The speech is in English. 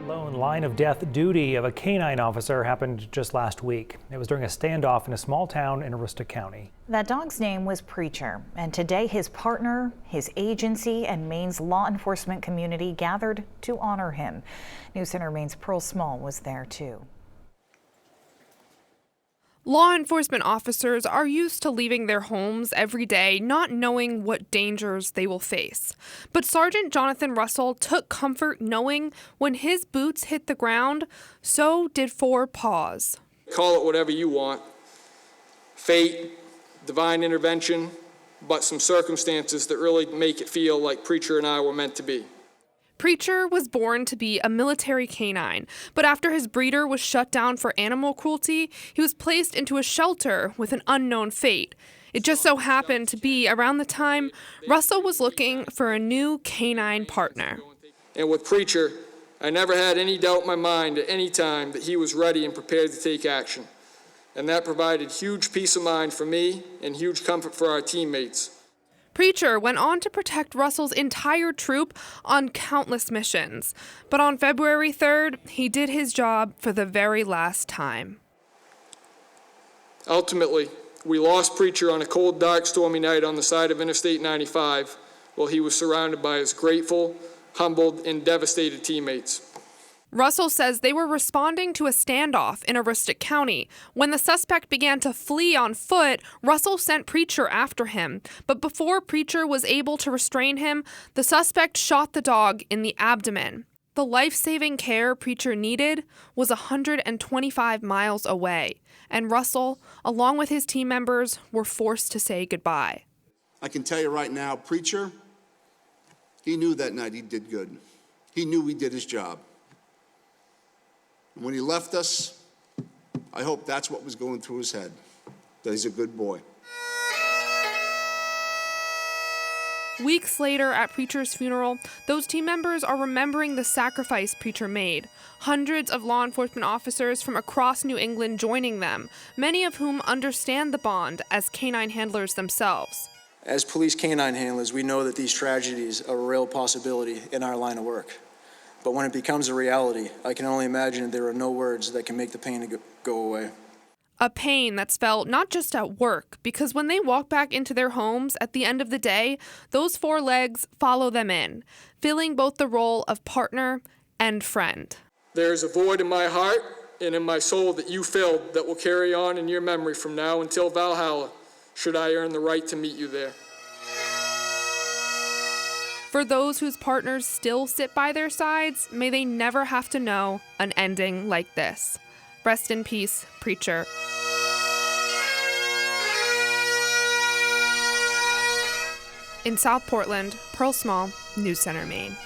That lone line of death duty of a canine officer happened just last week. It was during a standoff in a small town in Aroostook County. That dog's name was Preacher, and today his partner, his agency, and Maine's law enforcement community gathered to honor him. News Center Maine's Pearl Small was there too. Law enforcement officers are used to leaving their homes every day not knowing what dangers they will face. But Sergeant Jonathan Russell took comfort knowing when his boots hit the ground, so did 4 paws. Call it whatever you want. Fate, divine intervention, but some circumstances that really make it feel like Preacher and I were meant to be. Preacher was born to be a military canine, but after his breeder was shut down for animal cruelty, he was placed into a shelter with an unknown fate. It just so happened to be around the time Russell was looking for a new canine partner. And with Preacher, I never had any doubt in my mind at any time that he was ready and prepared to take action. And that provided huge peace of mind for me and huge comfort for our teammates. Preacher went on to protect Russell's entire troop on countless missions. But on February 3rd, he did his job for the very last time. Ultimately, we lost Preacher on a cold, dark, stormy night on the side of Interstate 95 while he was surrounded by his grateful, humbled, and devastated teammates. Russell says they were responding to a standoff in Aroostook County. When the suspect began to flee on foot, Russell sent Preacher after him. But before Preacher was able to restrain him, the suspect shot the dog in the abdomen. The life-saving care Preacher needed was 125 miles away, and Russell, along with his team members, were forced to say goodbye. I can tell you right now, Preacher, he knew that night he did good. He knew he did his job. When he left us, I hope that's what was going through his head, that he's a good boy. Weeks later at Preacher's funeral, those team members are remembering the sacrifice Preacher made. Hundreds of law enforcement officers from across New England joining them, many of whom understand the bond as canine handlers themselves. As police canine handlers, we know that these tragedies are a real possibility in our line of work. But when it becomes a reality, I can only imagine there are no words that can make the pain go away. A pain that's felt not just at work, because when they walk back into their homes at the end of the day, those 4 legs follow them in, filling both the role of partner and friend. There is a void in my heart and in my soul that you filled that will carry on in your memory from now until Valhalla, should I earn the right to meet you there. For those whose partners still sit by their sides, may they never have to know an ending like this. Rest in peace, Preacher. In South Portland, Pearl Small, News Center, Maine.